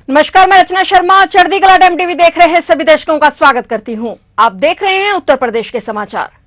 नमस्कार, मैं रचना शर्मा। चढ़ती कला टाइम टीवी देख रहे हैं सभी दर्शकों का स्वागत करती हूं। आप देख रहे हैं उत्तर प्रदेश के समाचार।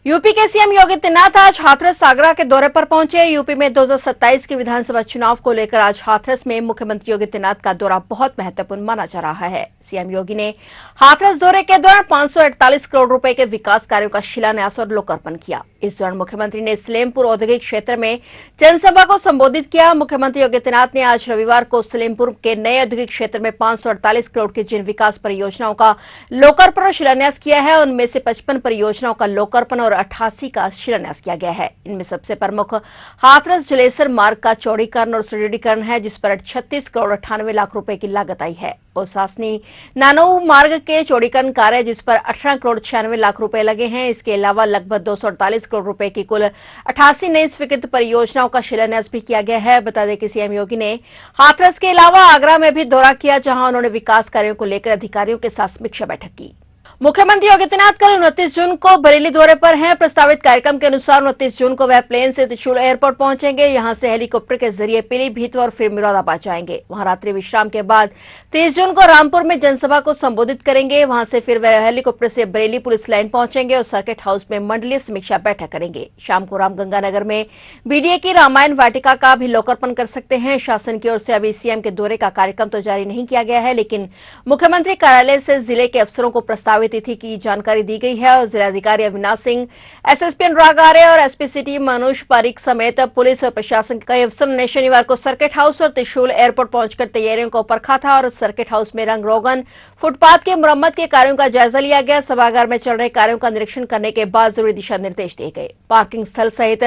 यूपी के सीएम योगी आदित्यनाथ आज हाथरस आगरा के दौरे पर पहुंचे। यूपी में 2027 के विधानसभा चुनाव को लेकर आज हाथरस में मुख्यमंत्री योगी आदित्यनाथ का दौरा बहुत महत्वपूर्ण माना जा रहा है। सीएम योगी ने हाथरस दौरे के दौरान 548 करोड़ रुपए के विकास कार्यों का शिलान्यास और लोकार्पण किया। इस दौरान मुख्यमंत्री ने सलेमपुर औद्योगिक क्षेत्र में जनसभा को संबोधित किया। मुख्यमंत्री योगी आदित्यनाथ ने आज रविवार को सलेमपुर के नए औद्योगिक क्षेत्र में 548 करोड़ की जिन विकास परियोजनाओं का लोकार्पण और शिलान्यास किया है, उनमें से 55 परियोजनाओं का लोकार्पण और 88 का शिलान्यास किया गया है। इनमें सबसे प्रमुख हाथरस जलेसर मार्ग का चौड़ीकरण और सुदृढ़ीकरण है, जिस पर 36 करोड़ 98 लाख रुपए की लागत आई है। बोसासनी नानऊ मार्ग के चौड़ीकरण कार्य, जिस पर 18 करोड़ 96 लाख रुपए लगे हैं। इसके अलावा लगभग 248 करोड़ रुपए की कुल 88 नई स्वीकृत परियोजनाओं का शिलान्यास भी किया गया है। बता दें कि सीएम योगी ने हाथरस के अलावा आगरा में भी दौरा किया, जहां उन्होंने विकास कार्यों को लेकर अधिकारियों के साथ समीक्षा बैठक की। मुख्यमंत्री योगी आदित्यनाथ कल 29 जून को बरेली दौरे पर हैं। प्रस्तावित कार्यक्रम के अनुसार 29 जून को वह प्लेन से त्रिशूल एयरपोर्ट पहुंचेंगे। यहां से हेलीकॉप्टर के जरिए पीलीभीत और फिर मुरादाबाद जाएंगे। वहां रात्रि विश्राम के बाद 30 जून को रामपुर में जनसभा को संबोधित करेंगे। वहां से फिर वह हेलीकॉप्टर से बरेली पुलिस लाइन पहुंचेंगे और सर्किट हाउस में मंडलीय समीक्षा बैठक करेंगे। शाम को रामगंगानगर में बीडीए की रामायण वाटिका का भी लोकार्पण कर सकते हैं। शासन की ओर से अभी सीएम के दौरे का कार्यक्रम तो जारी नहीं किया गया है, लेकिन मुख्यमंत्री कार्यालय से जिले के अफसरों को प्रस्तावित तिथि की जानकारी दी गई है और जिलाधिकारी अविनाश सिंह, एसएसपी अनुराग आर्य और एसपी सिटी मनोज पारिक समेत पुलिस और प्रशासन के कई अफसरों ने शनिवार को सर्किट हाउस और त्रिशूल एयरपोर्ट पहुंचकर तैयारियों को परखा था और सर्किट हाउस में रंग रोगन, फुटपाथ के मुरम्मत के कार्यों का जायजा लिया गया। सभागार में चल रहे कार्यों का निरीक्षण करने के बाद जरूरी दिशा निर्देश दिए गए। पार्किंग स्थल सहित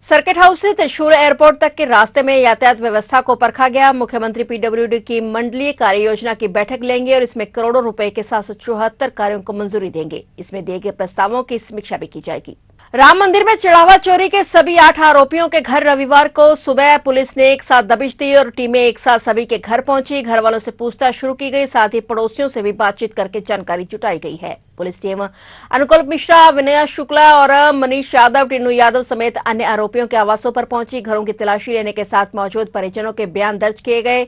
सर्किट हाउस से त्रिशूल एयरपोर्ट तक के रास्ते में यातायात व्यवस्था को परखा गया। मुख्यमंत्री पीडब्ल्यूडी की मंडलीय कार्य योजना की बैठक लेंगे और इसमें करोड़ों रुपए के 774 कार्यों को मंजूरी देंगे। इसमें दिए गए प्रस्तावों की समीक्षा भी की जाएगी। राम मंदिर में चढ़ावा चोरी के सभी 8 आरोपियों के घर रविवार को सुबह पुलिस ने एक साथ दबिश दी और टीमें एक साथ सभी के घर पहुंची। घर वालों से पूछताछ शुरू की गई, साथ ही पड़ोसियों से भी बातचीत करके जानकारी जुटाई गई है। पुलिस टीम अनुकूल मिश्रा, विनय शुक्ला और मनीष यादव, टीनू यादव समेत अन्य आरोपियों के आवासों पर पहुंची। घरों की तलाशी लेने के साथ मौजूद परिजनों के बयान दर्ज किए गए।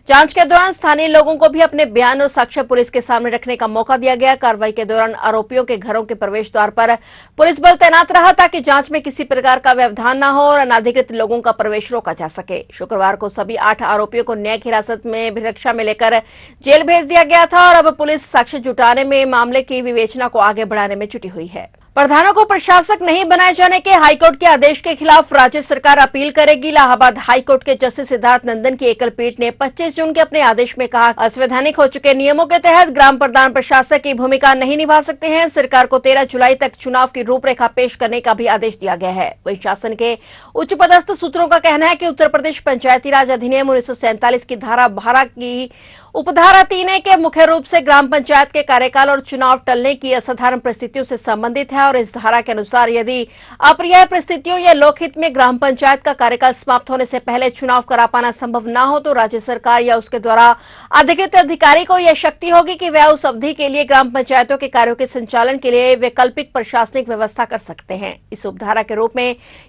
जांच के दौरान स्थानीय लोगों को भी अपने बयान और साक्ष्य पुलिस के सामने रखने का मौका दिया गया। कार्रवाई के दौरान आरोपियों के घरों के प्रवेश द्वार पर पुलिस बल तैनात रहा ताकि जांच में किसी प्रकार का व्यवधान न हो और अनाधिकृत लोगों का प्रवेश रोका जा सके। शुक्रवार को सभी 8 आरोपियों को न्यायिक हिरासत में अभिरक्षा में लेकर जेल भेज दिया गया था और अब पुलिस साक्ष्य जुटाने में मामले की विवेचना को आगे बढ़ाने में जुटी हुई है। प्रधानों को प्रशासक नहीं बनाए जाने के हाईकोर्ट के आदेश के खिलाफ राज्य सरकार अपील करेगी। इलाहाबाद हाईकोर्ट के जस्टिस सिद्धार्थ नंदन की एकल पीठ ने 25 जून के अपने आदेश में कहा, असंवैधानिक हो चुके नियमों के तहत ग्राम प्रधान प्रशासक की भूमिका नहीं निभा सकते हैं। सरकार को 13 जुलाई तक चुनाव की रूपरेखा पेश करने का भी आदेश दिया गया है। वहीं शासन के उच्च पदस्थ सूत्रों का कहना है कि उत्तर प्रदेश पंचायती राज अधिनियम 1947 की धारा 12 की उपधारा 3A के मुख्य रूप से ग्राम पंचायत के कार्यकाल और चुनाव टलने की असाधारण परिस्थितियों से संबंधित है और इस धारा के अनुसार यदि अप्रिय परिस्थितियों या लोकहित में ग्राम पंचायत का कार्यकाल समाप्त होने से पहले चुनाव करा पाना संभव न हो तो राज्य सरकार या उसके द्वारा अधिकृत अधिकारी को यह शक्ति होगी कि वह उस अवधि के लिए ग्राम पंचायतों के कार्यों के संचालन के लिए वैकल्पिक प्रशासनिक व्यवस्था कर सकते हैं। इस उपधारा के रूप में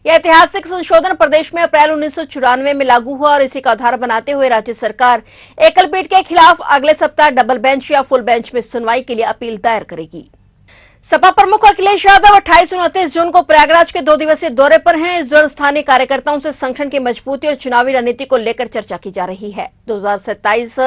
यह ऐतिहासिक संशोधन प्रदेश में अप्रैल 1994 में लागू हुआ और इसी का आधार बनाते हुए राज्य सरकार एकल पीठ के खिलाफ अगले सप्ताह डबल बेंच या फुल बेंच में सुनवाई के लिए अपील दायर करेगी। सपा प्रमुख अखिलेश यादव 28 और 29 जून को प्रयागराज के 2 दिवसीय दौरे पर हैं। इस दौरान स्थानीय कार्यकर्ताओं से संगठन की मजबूती और चुनावी रणनीति को लेकर चर्चा की जा रही है। 2027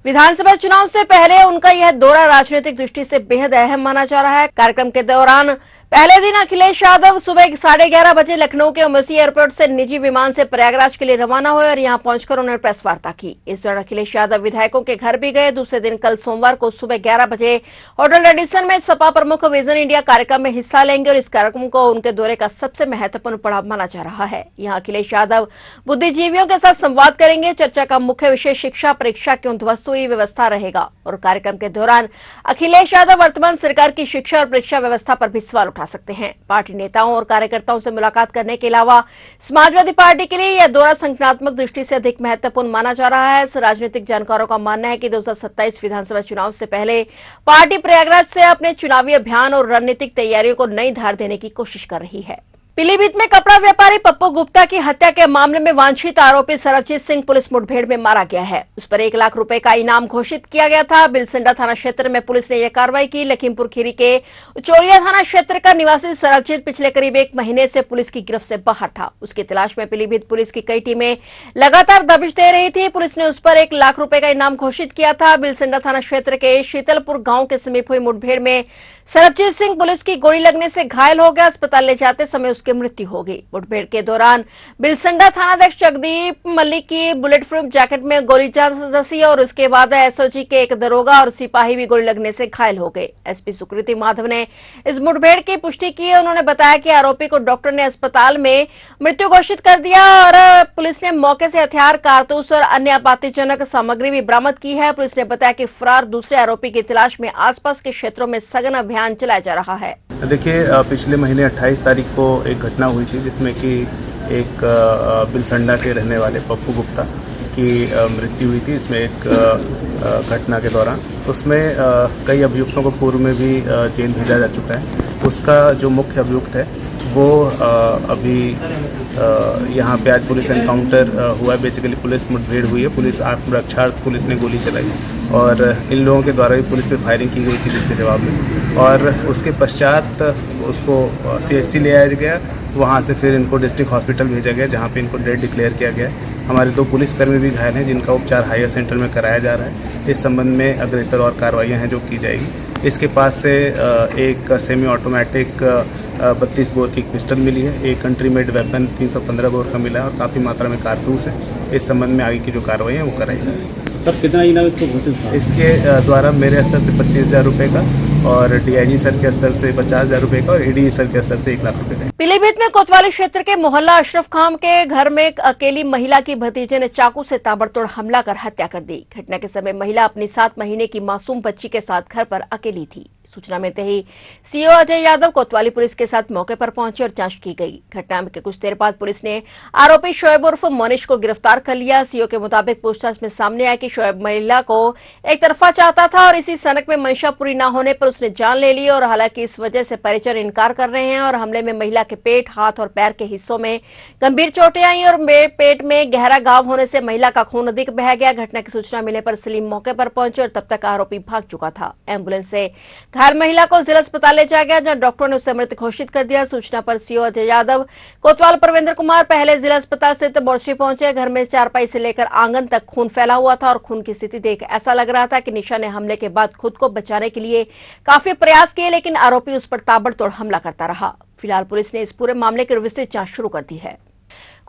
विधानसभा चुनाव से पहले उनका यह दौरा राजनीतिक दृष्टि से बेहद अहम माना जा रहा है। कार्यक्रम के दौरान पहले दिन अखिलेश यादव सुबह 11:30 बजे लखनऊ के ओमसी एयरपोर्ट से निजी विमान से प्रयागराज के लिए रवाना हुए और यहां पहुंचकर उन्होंने प्रेस वार्ता की। इस दौरान अखिलेश यादव विधायकों के घर भी गए। दूसरे दिन कल सोमवार को सुबह 11 बजे होटल रेडिसन में सपा प्रमुख विजन इंडिया कार्यक्रम में हिस्सा लेंगे और इस कार्यक्रम को उनके दौरे का सबसे महत्वपूर्ण पड़ाव माना जा रहा है। यहाँ अखिलेश यादव बुद्धिजीवियों के साथ संवाद करेंगे। चर्चा का मुख्य विषय शिक्षा परीक्षा की उध्वस्त हुई व्यवस्था रहेगा और कार्यक्रम के दौरान अखिलेश यादव वर्तमान सरकार की शिक्षा और परीक्षा व्यवस्था पर भी सवाल उठा सकते हैं। पार्टी नेताओं और कार्यकर्ताओं से मुलाकात करने के अलावा समाजवादी पार्टी के लिए यह दौरा संगठनात्मक दृष्टि से अधिक महत्वपूर्ण माना जा रहा है। राजनीतिक जानकारों का मानना है कि 2027 विधानसभा चुनाव से पहले पार्टी प्रयागराज से अपने चुनावी अभियान और रणनीतिक तैयारियों को नई धार देने की कोशिश कर रही है। पीलीभीत में कपड़ा व्यापारी पप्पू गुप्ता की हत्या के मामले में वांछित आरोपी सरबजीत सिंह पुलिस मुठभेड़ में मारा गया है। उस पर 1 लाख रुपए का इनाम घोषित किया गया था। बिलसंडा थाना क्षेत्र में पुलिस ने यह कार्रवाई की। लखीमपुर खीरी के उचोलिया थाना क्षेत्र का निवासी सरबजीत पिछले करीब 1 महीने से पुलिस की गिरफ्त से बाहर था। उसकी तलाश में पीलीभीत पुलिस की कई टीमें लगातार दबिश दे रही थी। पुलिस ने उस पर 1 लाख रुपए का इनाम घोषित किया था। बिलसंडा थाना क्षेत्र के शीतलपुर गांव के समीप हुई मुठभेड़ में सरबजीत सिंह पुलिस की गोली लगने से घायल हो गया। अस्पताल ले जाते समय उसकी मृत्यु हो गई। मुठभेड़ के दौरान बिलसंडा थानाध्यक्ष जगदीप मलिक की बुलेट प्रूफ जैकेट में गोली धसी और उसके बाद एसओजी के एक दरोगा और सिपाही भी गोली लगने से घायल हो गए। एसपी सुकृति माधव ने इस मुठभेड़ की पुष्टि की। उन्होंने बताया कि आरोपी को डॉक्टर ने अस्पताल में मृत्यु घोषित कर दिया और पुलिस ने मौके से हथियार, कारतूस और अन्य आपत्तिजनक सामग्री भी बरामद की है। पुलिस ने बताया कि फरार दूसरे आरोपी की तलाश में आसपास के क्षेत्रों में सघन अभियान चलाया जा रहा है। देखिए, पिछले महीने 28 तारीख को एक घटना हुई थी जिसमें कि एक बिलसंडा के रहने वाले पप्पू गुप्ता की मृत्यु हुई थी। इसमें एक घटना के दौरान उसमें कई अभियुक्तों को पूर्व में भी जेल भेजा जा चुका है। उसका जो मुख्य अभियुक्त है वो अभी यहाँ पे आज पुलिस एनकाउंटर हुआ है। बेसिकली पुलिस मुठभेड़ हुई है। पुलिस आत्मरक्षार्थ पुलिस ने गोली चलाई और इन लोगों के द्वारा भी पुलिस पे फायरिंग की गई थी जिसके जवाब में, और उसके पश्चात उसको सीएचसी ले आया गया। वहाँ से फिर इनको डिस्ट्रिक्ट हॉस्पिटल भेजा गया जहाँ पे इनको डेड डिक्लेयर किया गया है। हमारे 2 पुलिसकर्मी भी घायल हैं जिनका उपचार हायर सेंटर में कराया जा रहा है। इस संबंध में अग्रेतर और कार्रवाइयाँ हैं जो की जाएगी। इसके पास से एक सेमी ऑटोमेटिक 32 बोर की पिस्टल मिली है। एक कंट्री मेड वेपन 315 बोर का मिला है और काफ़ी मात्रा में कारतूस है। इस संबंध में आगे की जो कार्रवाई है वो कराई जाएगी। सर, कितना इनाम इसको घोषित था? इसके द्वारा मेरे स्तर से 25,000 रुपये का और डीआईजी सर के स्तर से 50,000 रुपये का और एडीजी सर के स्तर से 1 लाख रुपये का। पीलीभीत में कोतवाली क्षेत्र के मोहल्ला अशरफ खान के घर में एक अकेली महिला की भतीजे ने चाकू से ताबड़तोड़ हमला कर हत्या कर दी। घटना के समय महिला अपनी 7 महीने की मासूम बच्ची के साथ घर पर अकेली थी। सूचना मिलते ही सीओ अजय यादव कोतवाली पुलिस के साथ मौके पर पहुंचे और जांच की गई। घटना के कुछ देर बाद पुलिस ने आरोपी शोएब उर्फ मनीष को गिरफ्तार कर लिया। सीओ के मुताबिक पूछताछ में सामने आया कि शोएब महिला को एक तरफा चाहता था और इसी सनक में मंशा पूरी न होने पर उसने जान ले ली और हालांकि इस वजह से परिजन इनकार कर रहे हैं और हमले में महिला के पेट, हाथ और पैर के हिस्सों में गंभीर चोटें आई और पेट में गहरा घाव होने से महिला का खून अधिक बह गया। घटना की सूचना मिलने पर सलीम मौके पर पहुंचे और तब तक आरोपी भाग चुका था। एम्बुलेंस से घायल महिला को जिला अस्पताल ले जाया गया जहां डॉक्टरों ने उसे मृत घोषित कर दिया। सूचना पर सीओ अजय यादव, कोतवाल परविंद्र कुमार पहले जिला अस्पताल स्थित मोर्चरी पहुंचे। घर में चारपाई से लेकर आंगन तक खून फैला हुआ था और खून की स्थिति देख ऐसा लग रहा था कि निशा ने हमले के बाद खुद को बचाने के लिए काफी प्रयास किए, लेकिन आरोपी उस पर ताबड़तोड़ हमला करता रहा। फिलहाल पुलिस ने इस पूरे मामले की विस्तृत जांच शुरू कर दी है।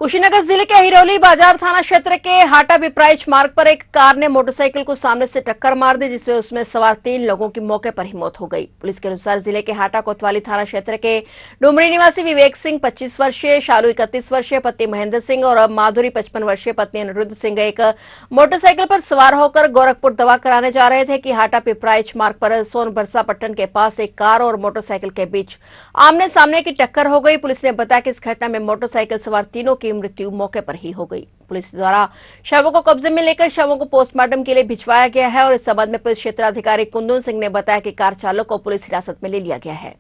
कुशीनगर जिले के हिरोली बाजार थाना क्षेत्र के हाटा पिपराइच मार्ग पर एक कार ने मोटरसाइकिल को सामने से टक्कर मार दी जिसमें उसमें सवार 3 लोगों की मौके पर ही मौत हो गई। पुलिस के अनुसार जिले के हाटा कोतवाली थाना क्षेत्र के डुमरी निवासी विवेक सिंह 25 वर्षीय, शालू 31 वर्षीय पति महेंद्र सिंह और माधुरी 55 वर्षीय पत्नी अनिरुद्ध सिंह एक मोटरसाइकिल पर सवार होकर गोरखपुर दवा कराने जा रहे थे कि हाटा पिपराइच मार्ग पर सोनबरसा पट्टन के पास एक कार और मोटरसाइकिल के बीच आमने सामने की टक्कर हो गई। पुलिस ने बताया कि इस घटना में मोटरसाइकिल सवार तीनों की मृत्यु मौके पर ही हो गई। पुलिस द्वारा शवों को कब्जे में लेकर शवों को पोस्टमार्टम के लिए भिजवाया गया है और इस संबंध में पुलिस क्षेत्राधिकारी कुंदन सिंह ने बताया कि कार चालक को पुलिस हिरासत में ले लिया गया है।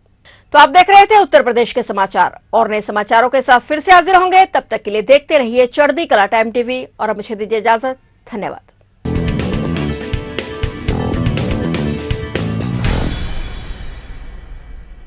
तो आप देख रहे थे उत्तर प्रदेश के समाचार और नए समाचारों के साथ फिर से हाजिर होंगे। तब तक के लिए देखते रहिए चढ़ती कला टाइम टीवी और अब मुझे दीजिए इजाजत। धन्यवाद।